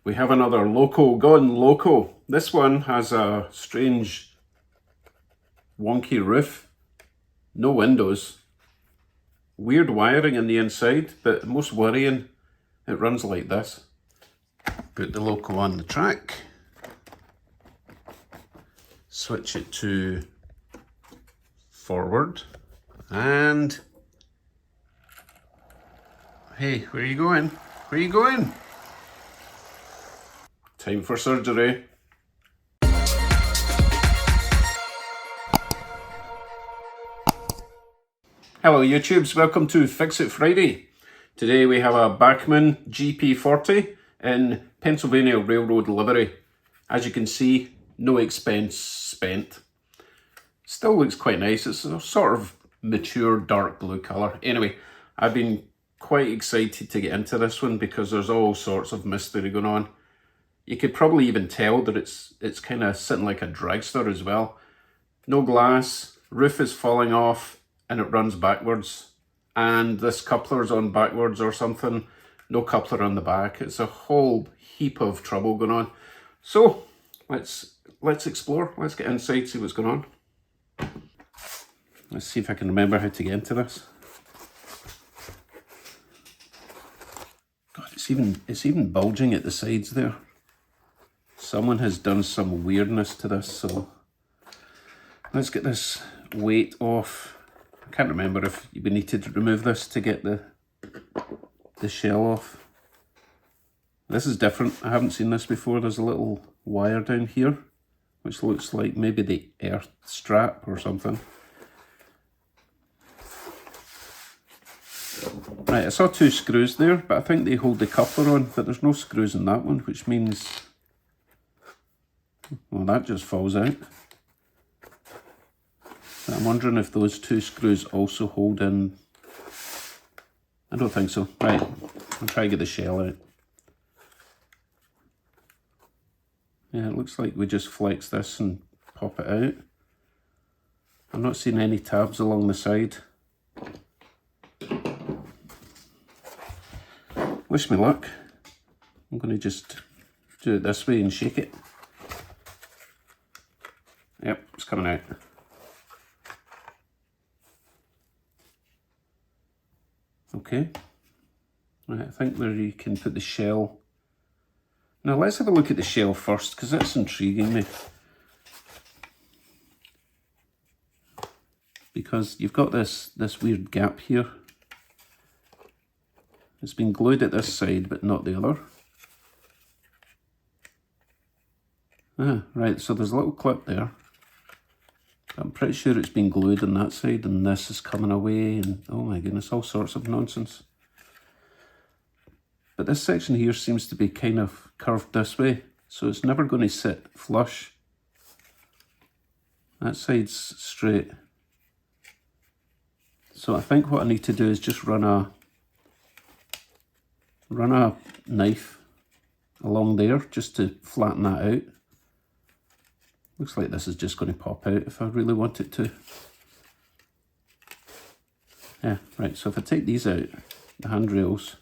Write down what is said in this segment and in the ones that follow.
We have another Loco gone loco. This one has a strange wonky roof, no windows, weird wiring in the inside, but most worrying, it runs like this. Put the Loco on the track, switch it to forward, and hey, where are you going? Where are you going? Time for surgery. Hello YouTubes, welcome to Fix It Friday. Today we have a Bachman GP40 in Pennsylvania Railroad livery. As you can see, no expense spent. Still looks quite nice. It's a sort of mature dark blue colour. Anyway, I've been quite excited to get into this one because there's all sorts of mystery going on. You could probably even tell that it's kind of sitting like a dragster as well. No glass, roof is falling off and it runs backwards. And this coupler's on backwards or something. No coupler on the back. It's a whole heap of trouble going on. So let's explore. Let's get inside, see what's going on. Let's see if I can remember how to get into this. God, it's even bulging at the sides there. Someone has done some weirdness to this, so let's get this weight off. I can't remember if we need to remove this to get the shell off. This is different. I haven't seen this before. There's a little wire down here, which looks like maybe the earth strap or something. Right, I saw two screws there, but I think they hold the coupler on, but there's no screws in that one, which means, well, that just falls out. I'm wondering if those two screws also hold in. I don't think so. Right, I'll try to get the shell out. Yeah, it looks like we just flex this and pop it out. I'm not seeing any tabs along the side. Wish me luck. I'm going to just do it this way and shake it. Yep, it's coming out. Okay. Right, I think where you can put the shell. Now let's have a look at the shell first, because that's intriguing me. Because you've got this weird gap here. It's been glued at this side, but not the other. Ah, right, so there's a little clip there. I'm pretty sure it's been glued on that side and this is coming away and oh my goodness, all sorts of nonsense. But this section here seems to be kind of curved this way, so it's never going to sit flush. That side's straight. So I think what I need to do is just run a knife along there just to flatten that out. Looks like this is just going to pop out if I really want it to. Yeah, right, so if I take these out, the handrails,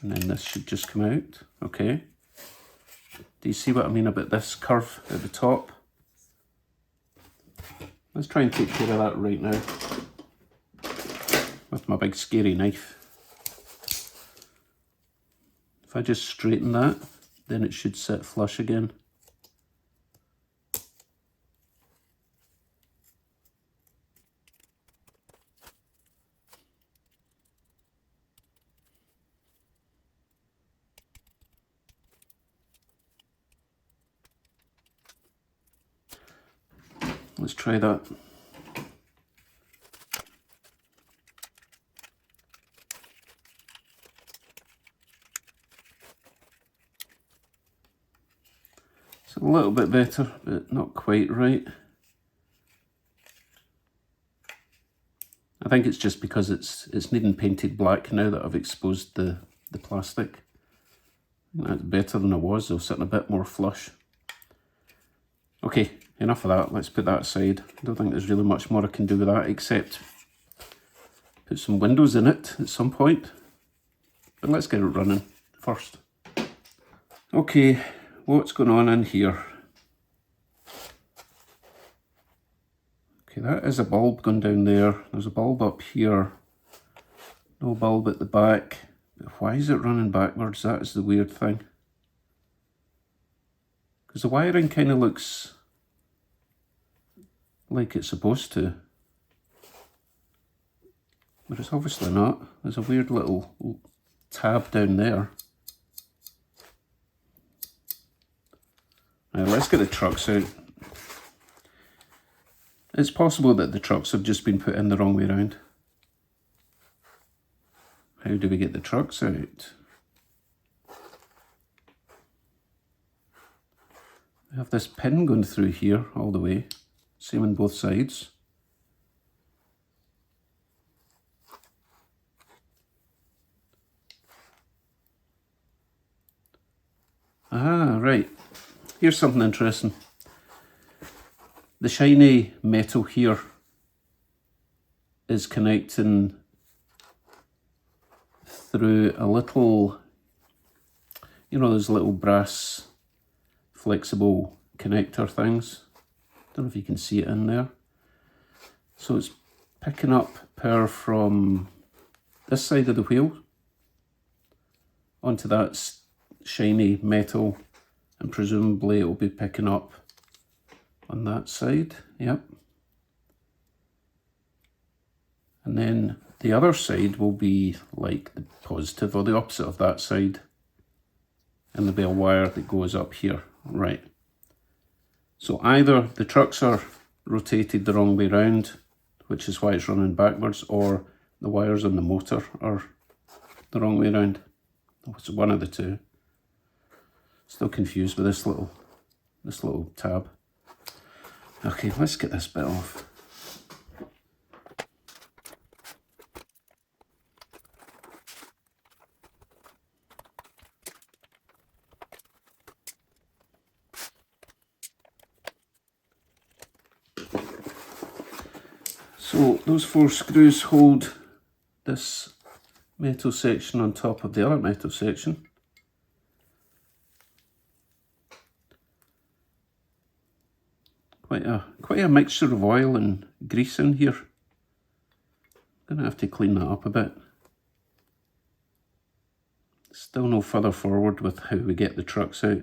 and then this should just come out, okay. Do you see what I mean about this curve at the top? Let's try and take care of that right now with my big scary knife. If I just straighten that, then it should sit flush again. Let's try that. It's a little bit better, but not quite right. I think it's just because it's needing painted black now that I've exposed the plastic. That's better than it was, though, sitting a bit more flush. Okay, enough of that. Let's put that aside. I don't think there's really much more I can do with that except put some windows in it at some point. But let's get it running first. Okay, what's going on in here? Okay, that is a bulb going down there. There's a bulb up here. No bulb at the back. But why is it running backwards? That is the weird thing. Because the wiring kind of looks like it's supposed to. But it's obviously not. There's a weird little tab down there. Now let's get the trucks out. It's possible that the trucks have just been put in the wrong way around. How do we get the trucks out? We have this pin going through here all the way. Same on both sides. Ah, right. Here's something interesting. The shiny metal here is connecting through a little, you know, those little brass flexible connector things. Don't know if you can see it in there. So it's picking up power from this side of the wheel onto that shiny metal, and presumably it will be picking up on that side. Yep. And then the other side will be like the positive or the opposite of that side, and there'll be a wire that goes up here. Right. So either the trucks are rotated the wrong way round, which is why it's running backwards, or the wires on the motor are the wrong way around. It's one of the two. Still confused with this little tab. Okay, let's get this bit off. So those 4 screws hold this metal section on top of the other metal section. Quite a mixture of oil and grease in here. I'm gonna have to clean that up a bit. Still no further forward with how we get the trucks out.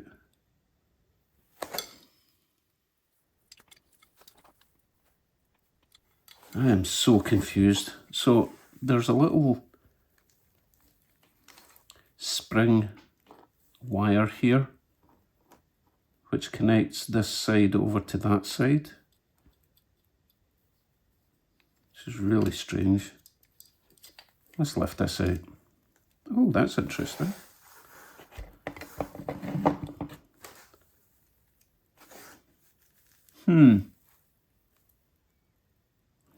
I am so confused. So there's a little spring wire here which connects this side over to that side. This is really strange. Let's lift this out. Oh, that's interesting.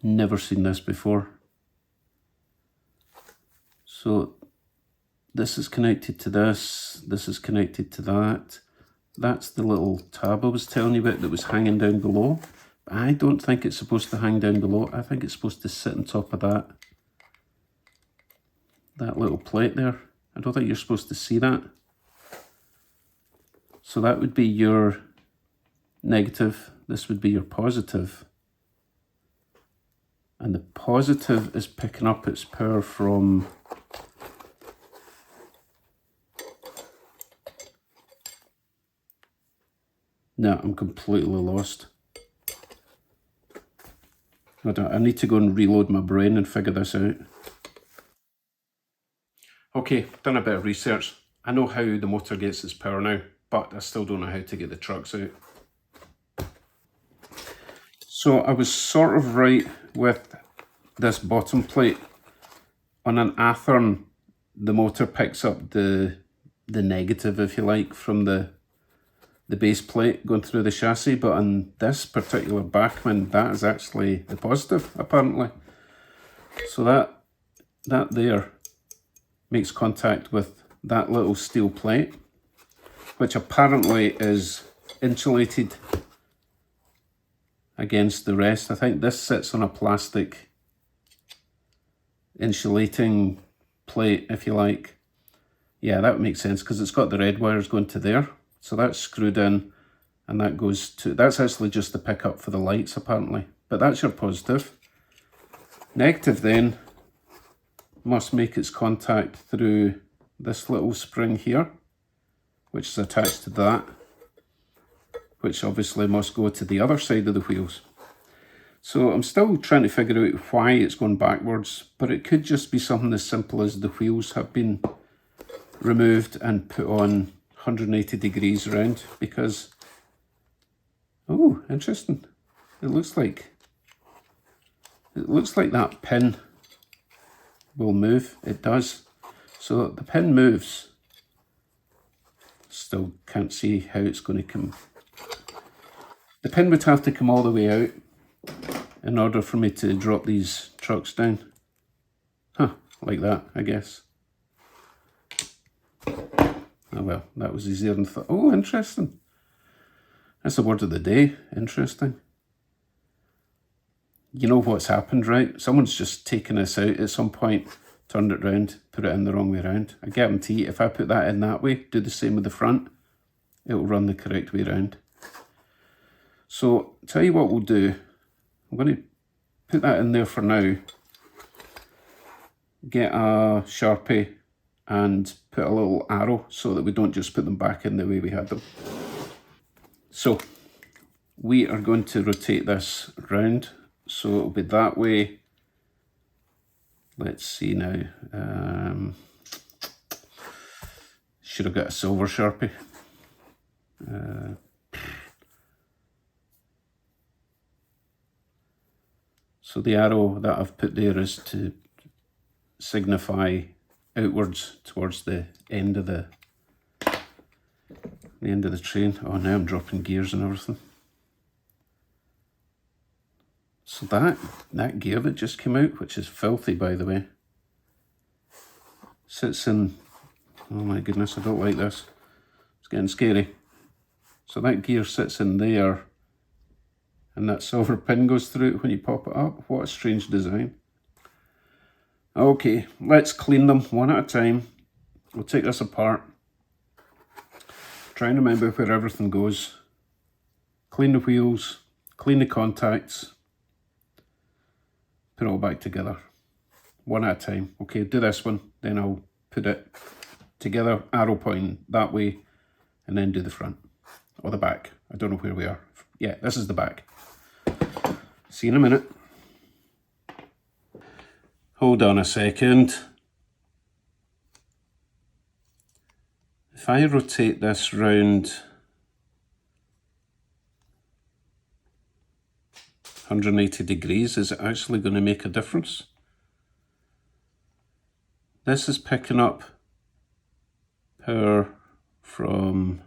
Never seen this before. So this is connected to this is connected to that. That's the little tab I was telling you about that was hanging down below. I don't think it's supposed to hang down below. I think it's supposed to sit on top of that little plate there. I don't think you're supposed to see that. So that would be your negative. This would be your positive. And the positive is picking up its power from no, I'm completely lost. I need to go and reload my brain and figure this out. Okay, done a bit of research. I know how the motor gets its power now, but I still don't know how to get the trucks out. So I was sort of right with this bottom plate. On an Athearn, the motor picks up the negative, if you like, from the base plate going through the chassis, but on this particular Bachman, that is actually the positive, apparently. So that there makes contact with that little steel plate, which apparently is insulated against the rest. I think this sits on a plastic insulating plate, if you like, Yeah, that would make sense because it's got the red wires going to there. So that's screwed in and that goes to, that's actually just the pickup for the lights apparently. But that's your positive. Negative then must make its contact through this little spring here, which is attached to that, which obviously must go to the other side of the wheels. So I'm still trying to figure out why it's going backwards, but it could just be something as simple as the wheels have been removed and put on 180 degrees around, because, oh, interesting. It looks like that pin will move. It does. So the pin moves. Still can't see how it's going to come. The pin would have to come all the way out in order for me to drop these trucks down. Huh, like that, I guess. Oh well, that was easier than I thought. Oh, interesting. That's the word of the day, interesting. You know what's happened, right? Someone's just taken this out at some point, turned it round, put it in the wrong way around. I guarantee if I put that in that way, do the same with the front, it'll run the correct way around. So, tell you what we'll do. I'm going to put that in there for now. Get a Sharpie and put a little arrow so that we don't just put them back in the way we had them. So, we are going to rotate this round. So it'll be that way. Let's see now. Should have got a silver Sharpie. So the arrow that I've put there is to signify outwards towards the end of the train. Oh, now I'm dropping gears and everything. So that gear that just came out, which is filthy by the way, sits in, oh my goodness, I don't like this. It's getting scary. So that gear sits in there and that silver pin goes through it when you pop it up. What a strange design. Okay, let's clean them one at a time. We'll take this apart. Try and remember where everything goes. Clean the wheels, clean the contacts. Put it all back together, one at a time. Okay, do this one, then I'll put it together, arrow pointing that way, and then do the front, or the back. I don't know where we are. Yeah, this is the back. See you in a minute. Hold on a second. If I rotate this round 180 degrees, is it actually going to make a difference? This is picking up power from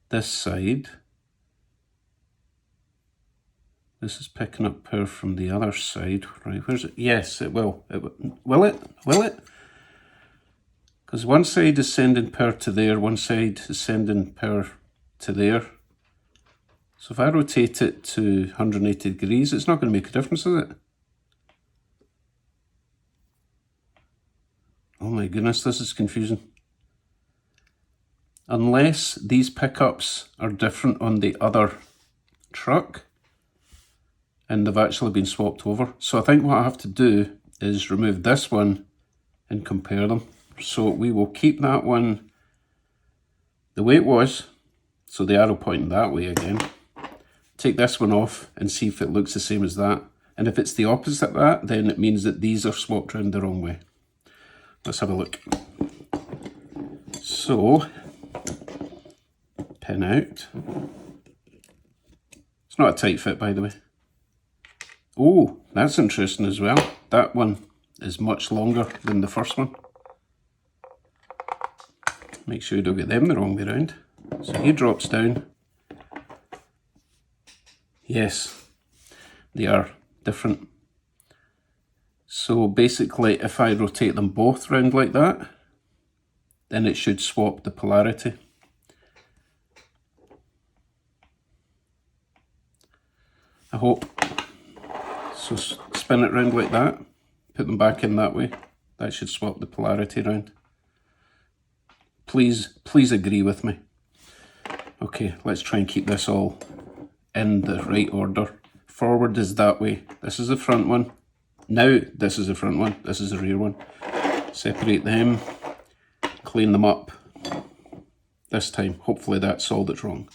this side. This is picking up power from the other side. Right, where's it? Yes, it will. Will it? Will it? Because one side is sending power to there, one side is sending power to there. So if I rotate it to 180 degrees, it's not going to make a difference, is it? Oh my goodness, this is confusing. Unless these pickups are different on the other truck and they've actually been swapped over. So I think what I have to do is remove this one and compare them. So we will keep that one the way it was. So the arrow pointing that way again. Take this one off and see if it looks the same as that. And if it's the opposite of that, then it means that these are swapped around the wrong way. Let's have a look. So, pin out. It's not a tight fit, by the way. Oh, that's interesting as well. That one is much longer than the first one. Make sure you don't get them the wrong way around. So he drops down. Yes, they are different. So basically, if I rotate them both round like that, then it should swap the polarity. I hope. So spin it round like that, put them back in that way. That should swap the polarity round. Please agree with me. Okay, let's try and keep this all in the right order. Forward is that way. This is the front one. Now this is the front one. This is the rear one. Separate them. Clean them up. This time, hopefully that's all that's wrong.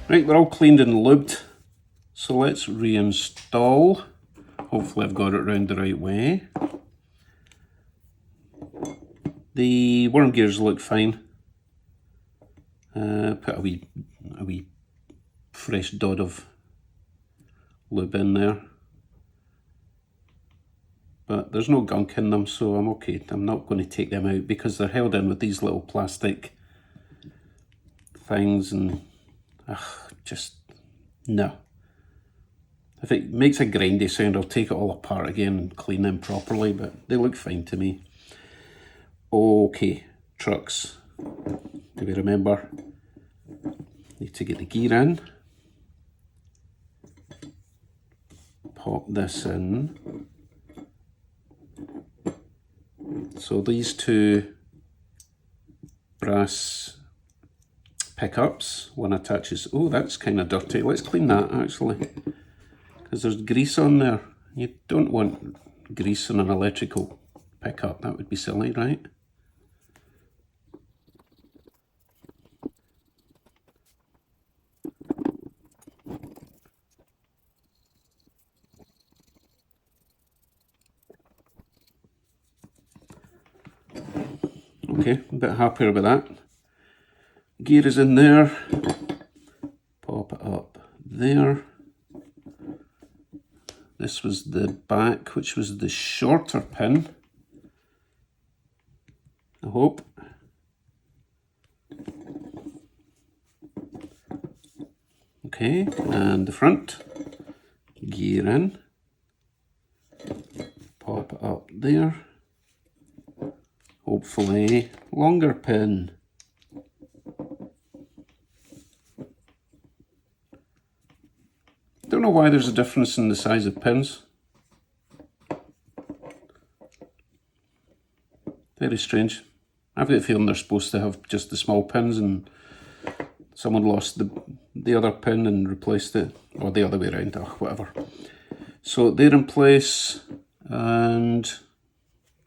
Right, we're all cleaned and lubed, so let's reinstall. Hopefully I've got it round the right way. The worm gears look fine. Put a wee fresh dot of lube in there. But there's no gunk in them, so I'm okay. I'm not going to take them out because they're held in with these little plastic things, and just no. If it makes a grindy sound, I'll take it all apart again and clean them properly, but they look fine to me. Okay, trucks. Do we remember? Need to get the gear in. Pop this in. So these two brass pickups, one attaches, oh that's kind of dirty, let's clean that actually, because there's grease on there. You don't want grease on an electrical pickup, that would be silly, right? Okay, a bit happier with that. Gear is in there. Pop it up there. This was the back, which was the shorter pin, I hope. Okay, and the front. Gear in. Pop it up there. Hopefully, longer pin. Don't know why there's a difference in the size of pins. Very strange. I've got a feeling they're supposed to have just the small pins and someone lost the other pin and replaced it, or the other way around, whatever. So they're in place, and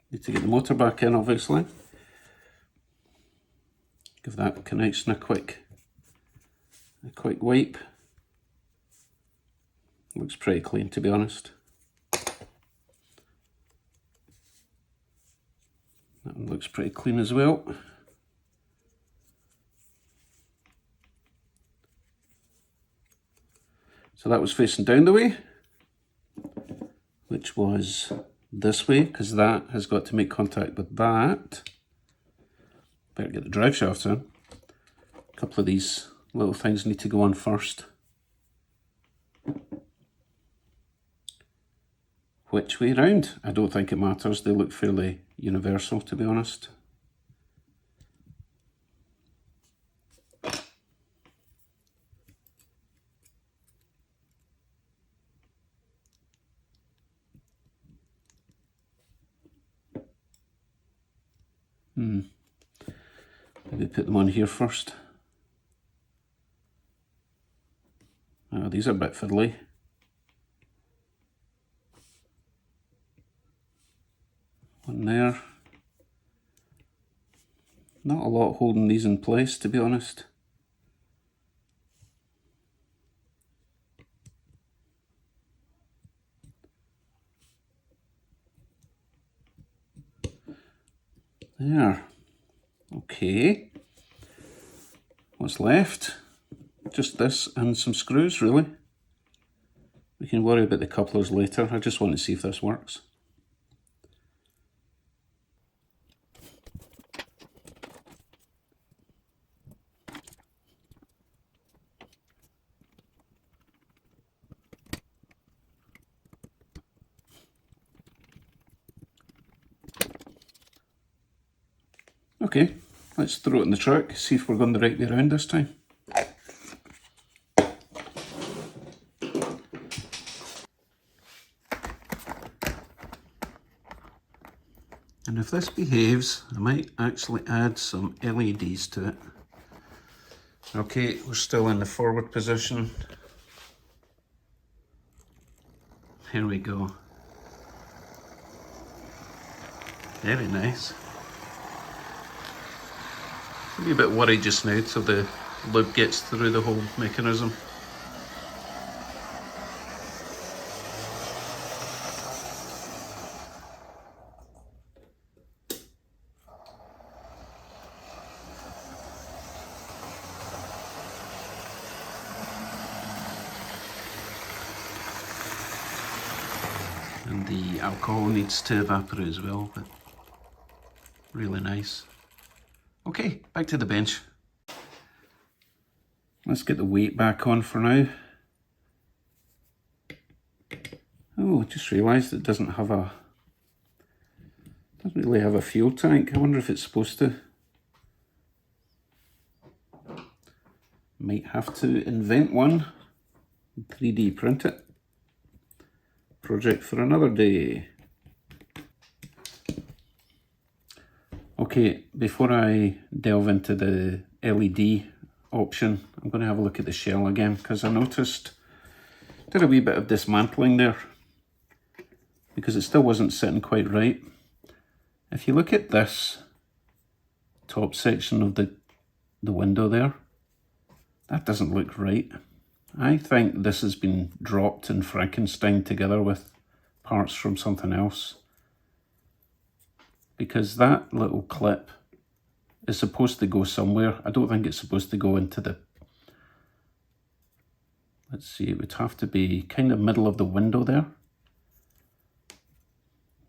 need to get the motor back in, obviously. Give that connection a quick wipe. Looks pretty clean, to be honest. That one looks pretty clean as well. So that was facing down the way, which was this way, because that has got to make contact with that. Better get the drive shafts in. A couple of these little things need to go on first. Which way round? I don't think it matters. They look fairly universal, to be honest. Maybe put them on here first. Oh, these are a bit fiddly. in there. Not a lot holding these in place, to be honest. There. Okay. What's left? Just this and some screws, really. We can worry about the couplers later. I just want to see if this works. Okay, let's throw it in the truck, see if we're going the right way around this time. And if this behaves, I might actually add some LEDs to it. Okay, we're still in the forward position. Here we go. Very nice. I'll be a bit worried just now till the lube gets through the whole mechanism. And the alcohol needs to evaporate as well, but really nice. Okay, back to the bench. Let's get the weight back on for now. Oh, I just realised it doesn't really have a fuel tank. I wonder if it's supposed to. Might have to invent one, 3D print it. Project for another day. Okay, before I delve into the LED option, I'm going to have a look at the shell again, because I noticed, did a wee bit of dismantling there, because it still wasn't sitting quite right. If you look at this top section of the window there, that doesn't look right. I think this has been dropped and Frankenstein together with parts from something else, because that little clip is supposed to go somewhere. I don't think it's supposed to go into the, let's see, it would have to be kind of middle of the window there.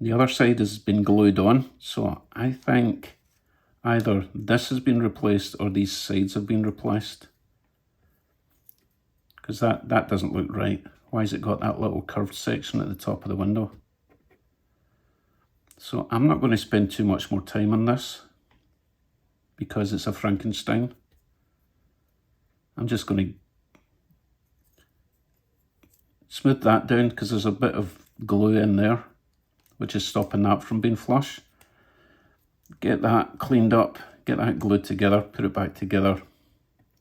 The other side has been glued on, so I think either this has been replaced or these sides have been replaced, because that doesn't look right. Why has it got that little curved section at the top of the window? So I'm not going to spend too much more time on this, because it's a Frankenstein. I'm just going to smooth that down, because there's a bit of glue in there, which is stopping that from being flush. Get that cleaned up, get that glued together, put it back together,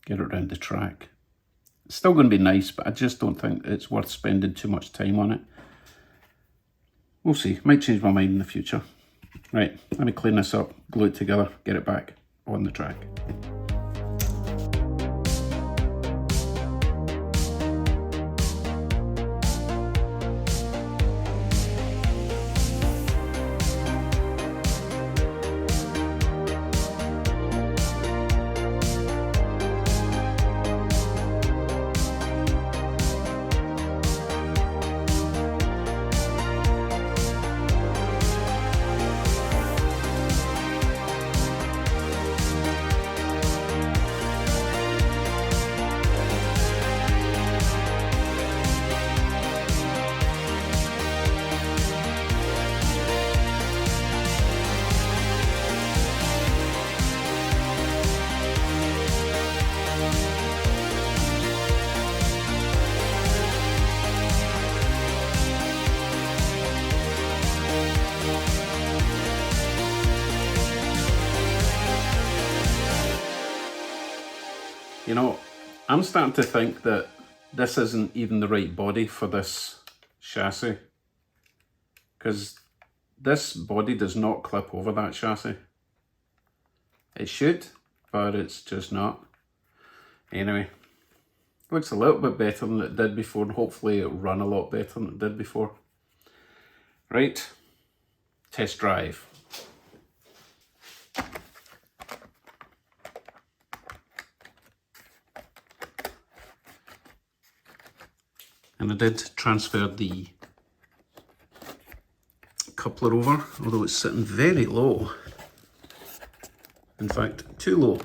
get it around the track. It's still going to be nice, but I just don't think it's worth spending too much time on it. We'll see, might change my mind in the future. Right, let me clean this up, glue it together, get it back on the track. You know, I'm starting to think that this isn't even the right body for this chassis, because this body does not clip over that chassis. It should, but it's just not. Anyway, looks a little bit better than it did before, and hopefully it'll run a lot better than it did before. Right, test drive. And I did transfer the coupler over, although it's sitting very low. In fact, too low.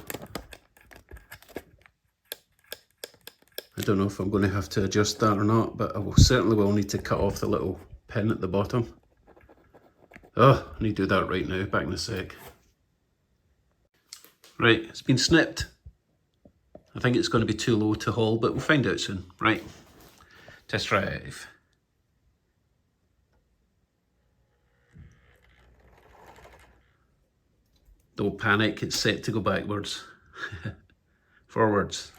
I don't know if I'm going to have to adjust that or not, but I certainly will need to cut off the little pin at the bottom. Oh, I need to do that right now, back in a sec. Right, it's been snipped. I think it's going to be too low to haul, but we'll find out soon. Right, test drive. Don't panic, it's set to go backwards. Forwards.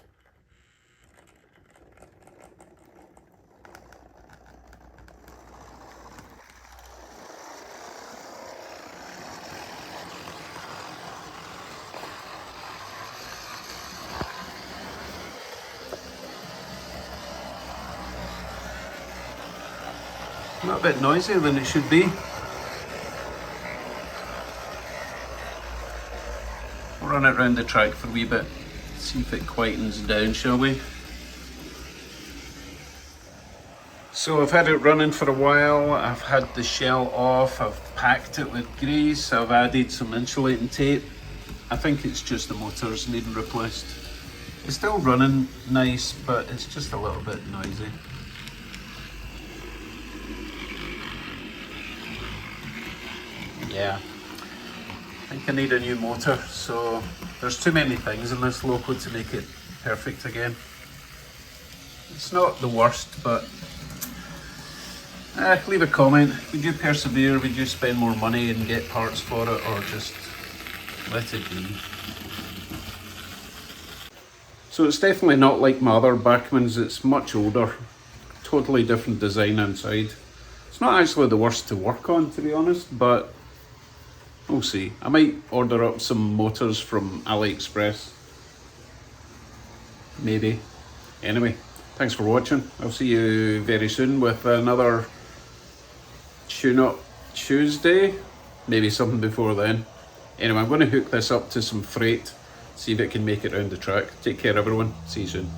A bit noisier than it should be. We'll run it around the track for a wee bit, see if it quietens down, shall we? So I've had it running for a while, I've had the shell off, I've packed it with grease, I've added some insulating tape. I think it's just the motors needing replaced. It's still running nice, but it's just a little bit noisy. Yeah, I think I need a new motor, so there's too many things in this Loco to make it perfect again. It's not the worst, but leave a comment. Would you persevere? Would you spend more money and get parts for it, or just let it be? So it's definitely not like my other Bachmans, it's much older, totally different design inside. It's not actually the worst to work on, to be honest, but we'll see. I might order up some motors from AliExpress. Maybe. Anyway, thanks for watching. I'll see you very soon with another tune-up Tuesday. Maybe something before then. Anyway, I'm going to hook this up to some freight, see if it can make it around the track. Take care everyone. See you soon.